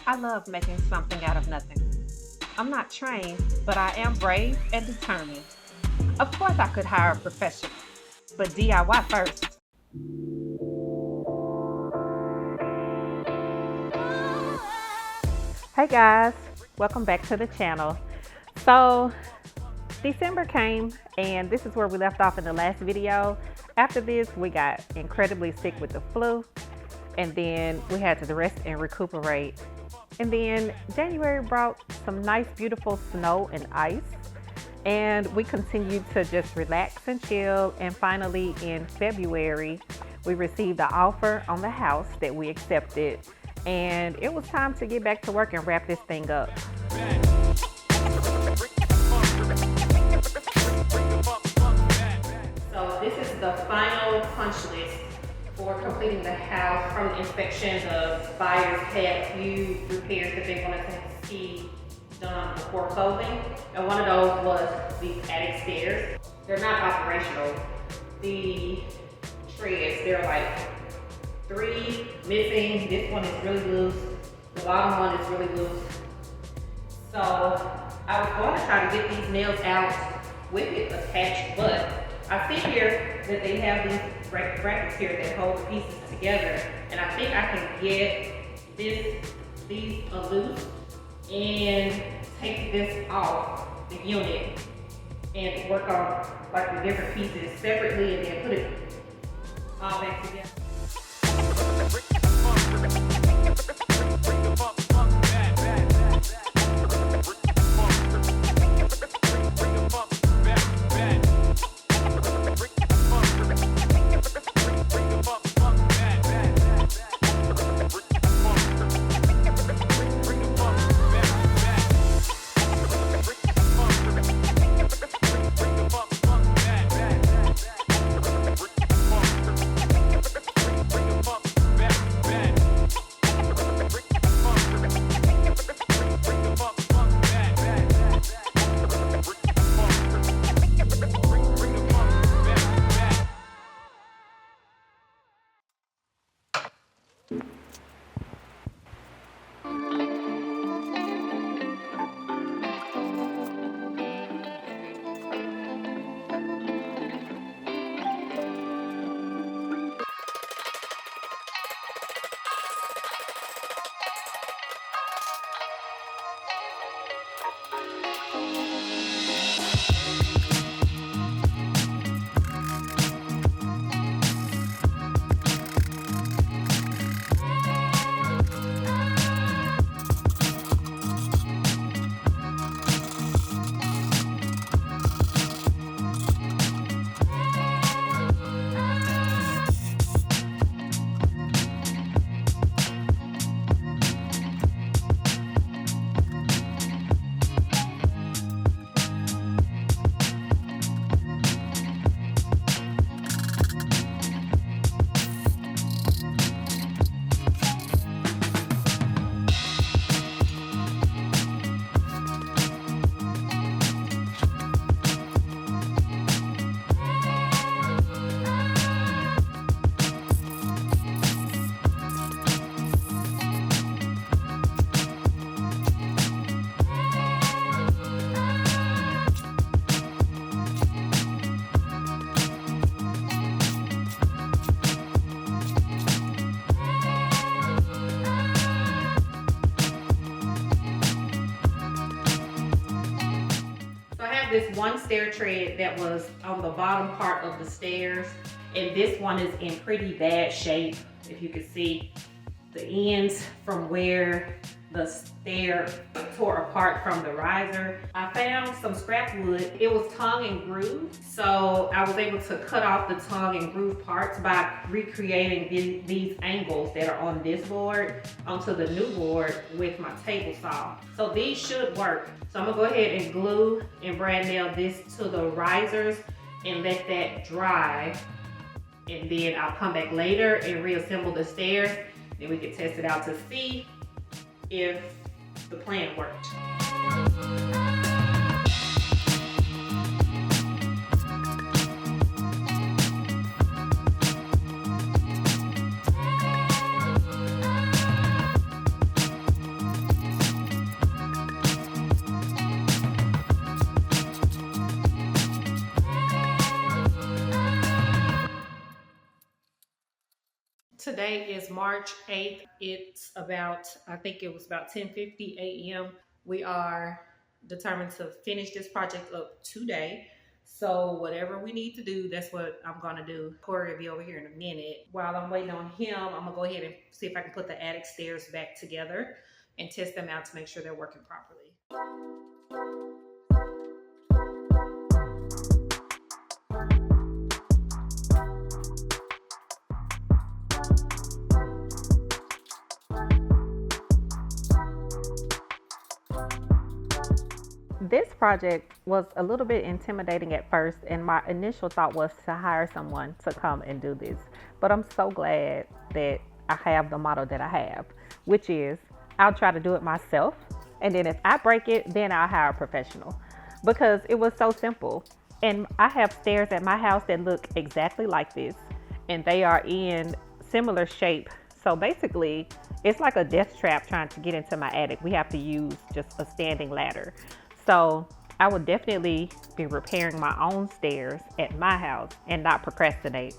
I love making something out of nothing. I'm not trained, but I am brave and determined. Of course, I could hire a professional, but DIY first. Hey guys, welcome back to the channel. So, December came, and this is where we left off in the last video. After this, we got incredibly sick with the flu, and then we had to rest and recuperate. And then January brought some nice, beautiful snow and ice, and we continued to just relax and chill. And finally, in February, we received the offer on the house that we accepted, and it was time to get back to work and wrap this thing up. So this is the final punch list for completing the house. From the inspection, the buyers had a few repairs that they wanted to see done before closing, and one of those was the attic stairs. They're not operational. The treads, they're like 3 missing. This one is really loose. The bottom one is really loose. So I was going to try to get these nails out with it attached, but I see here that they have these brackets here that hold the pieces together, and I think I can get these loose and take this off the unit and work on like the different pieces separately and then put it all back together. This one stair tread that was on the bottom part of the stairs, and this one is in pretty bad shape. If you can see the ends from where the stair tore apart from the riser. I found some scrap wood. It was tongue and grooved, so I was able to cut off the tongue and groove parts by recreating these angles that are on this board onto the new board with my table saw. So these should work. So I'm gonna go ahead and glue and brad nail this to the risers and let that dry. And then I'll come back later and reassemble the stairs. Then we can test it out to see if the plan worked. March 8th. It's about, I think it was about 10:50 a.m. We are determined to finish this project up today. So whatever we need to do, that's what I'm gonna do. Corey will be over here in a minute. While I'm waiting on him, I'm gonna go ahead and see if I can put the attic stairs back together and test them out to make sure they're working properly. This project was a little bit intimidating at first, and my initial thought was to hire someone to come and do this. But I'm so glad that I have the model that I have, which is I'll try to do it myself, and then if I break it, then I'll hire a professional, because it was so simple. And I have stairs at my house that look exactly like this, and they are in similar shape. So basically, it's like a death trap trying to get into my attic. We have to use just a standing ladder. So I would definitely be repairing my own stairs at my house and not procrastinate.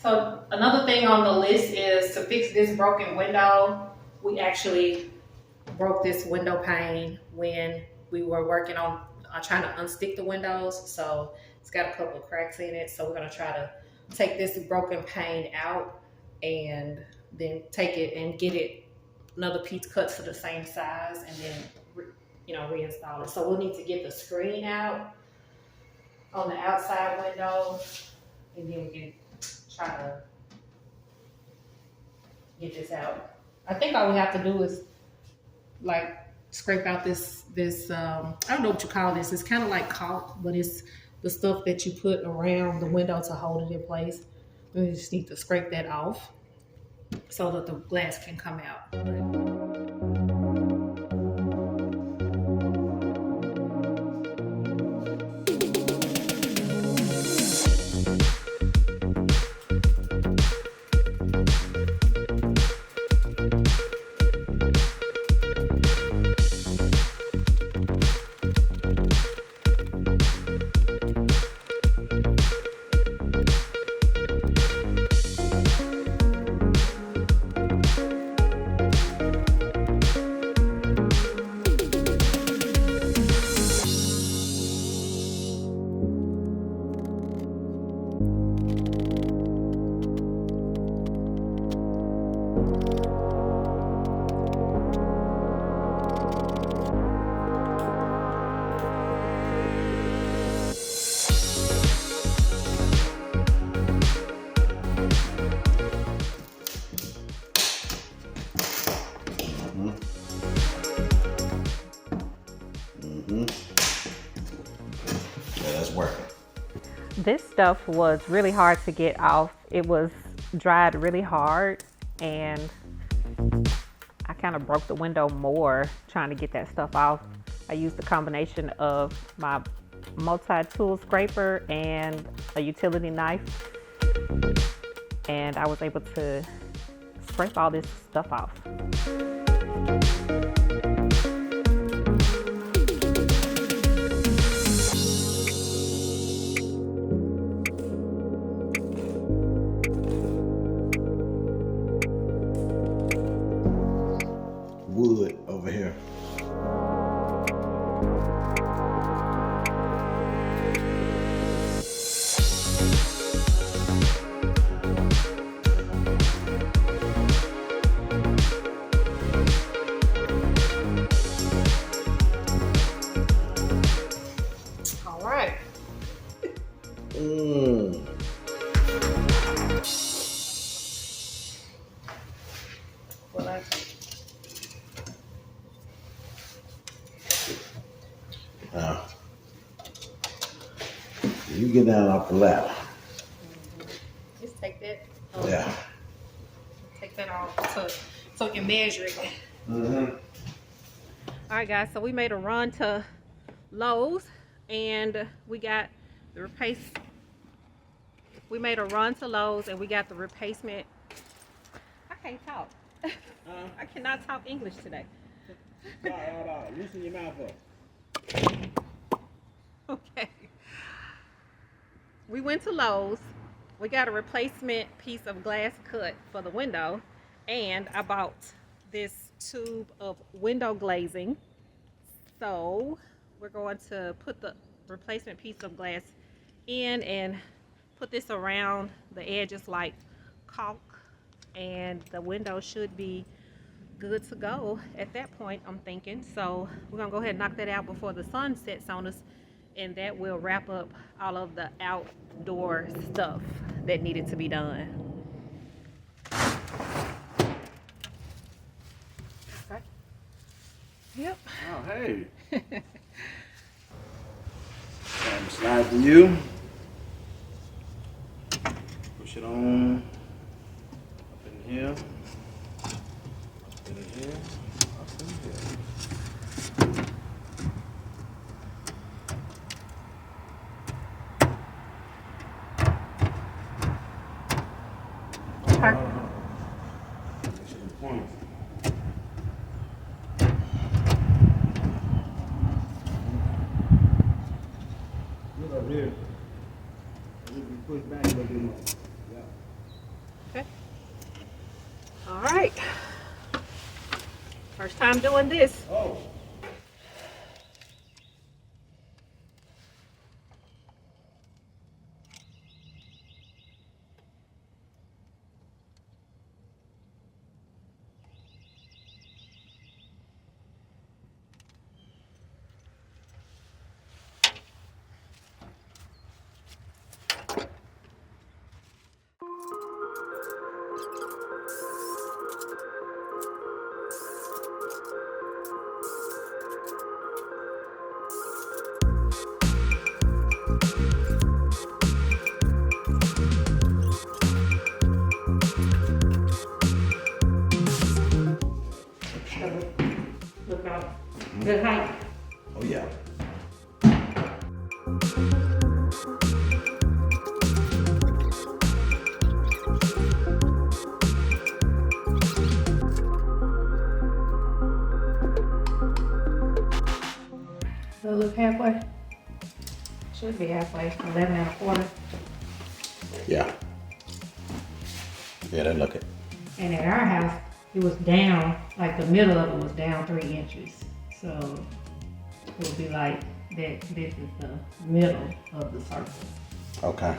So another thing on the list is to fix this broken window. We actually broke this window pane when we were working on trying to unstick the windows. So it's got a couple of cracks in it. So we're gonna try to take this broken pane out and then take it and get it another piece cut to the same size and then reinstall it. So we'll need to get the screen out on the outside window, and then we can try to get this out. I think all we have to do is like scrape out this I don't know what you call this. It's kind of like caulk, but it's the stuff that you put around the window to hold it in place. We just need to scrape that off so that the glass can come out. Yeah, that's working. This stuff was really hard to get off. It was dried really hard, and I kind of broke the window more trying to get that stuff off. I used a combination of my multi-tool scraper and a utility knife, and I was able to scrape all this stuff off. Wood over here. All right. Well, Now, you get down off the ladder. just take that. Yeah. Take that off so you can measure it. Mm-hmm. All right, guys, so we made a run to Lowe's, and we got the replacement. We made a run to Lowe's, and we got the replacement. I can't talk. I cannot talk English today. Loosen your mouth up. Okay. We went to Lowe's. We got a replacement piece of glass cut for the window, and I bought this tube of window glazing. So we're going to put the replacement piece of glass in and put this around the edges like caulk, and the window should be good to go at that point, I'm thinking. So we're gonna go ahead and knock that out before the sun sets on us, and that will wrap up all of the outdoor stuff that needed to be done. Okay. Yep. Oh, hey. Slide to you. Push it on. Up in here. Up in here. Up in here. Okay. Make sure the point. Look up here. You can push back a little bit more. Yeah. Okay. All right. First time doing this. Oh. Look about good height. Oh yeah. So look halfway. Should be halfway. 11 1/4. Yeah. Yeah, they look it. And at our house, it was down, like the middle of it was down 3 inches. So it would be like that. This is the middle of the circle. Okay.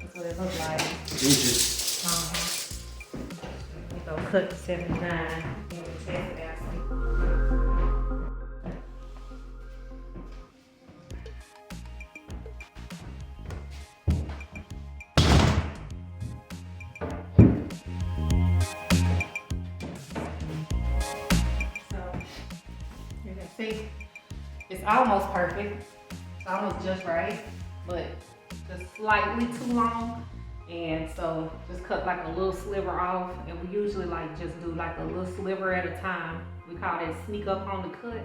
That's what it looks like. Inches. We're gonna cut 79 in test it out. So, you can see, it's almost perfect. It's almost just right, but just slightly too long. And so just cut like a little sliver off, and we usually like just do like a little sliver at a time. We call that sneak up on the cut.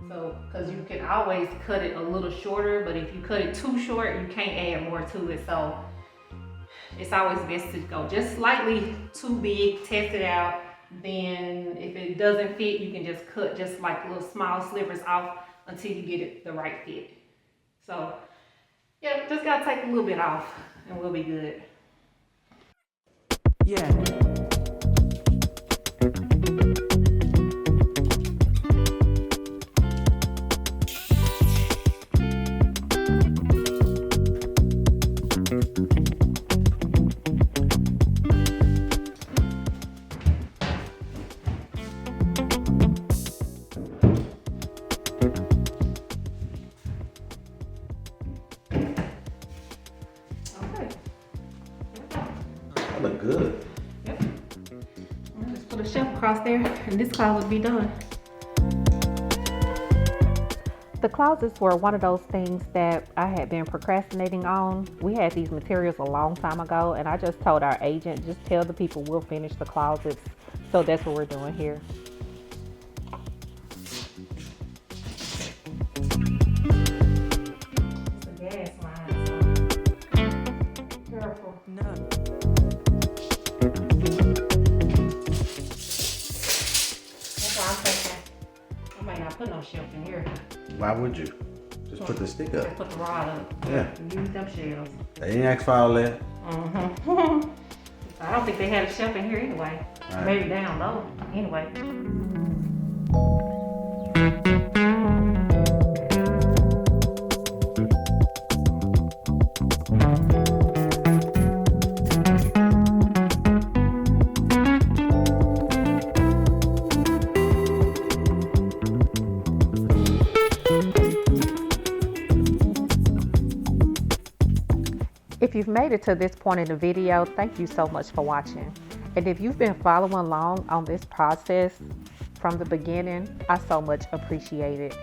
So, cause you can always cut it a little shorter, but if you cut it too short, you can't add more to it. So it's always best to go just slightly too big, test it out. Then if it doesn't fit, you can just cut just like little small slivers off until you get it the right fit. So yeah, just gotta take a little bit off and we'll be good. Yeah. Okay. That look good. Yep. Just put a shelf across there and this closet will be done. The closets were one of those things that I had been procrastinating on. We had these materials a long time ago, and I just told our agent, just tell the people we'll finish the closets. So that's what we're doing here. It's a gas line, so careful. No. That's why I'm thinking I might not put no shelf in here. Why would you? Just put the stick up. Just put the rod up. Yeah. Use them shelves. They ain't asked for all that. I don't think they had a shelf in here anyway. Right. Maybe down low. Anyway. If you've made it to this point in the video, thank you so much for watching. And if you've been following along on this process from the beginning, I so much appreciate it.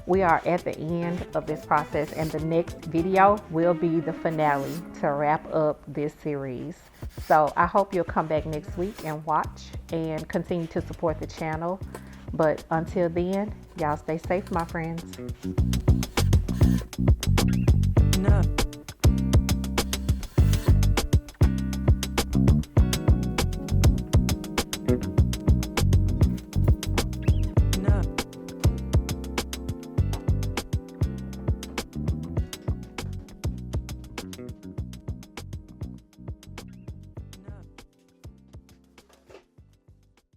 We are at the end of this process, and the next video will be the finale to wrap up this series. So I hope you'll come back next week and watch and continue to support the channel. But until then, y'all stay safe, my friends.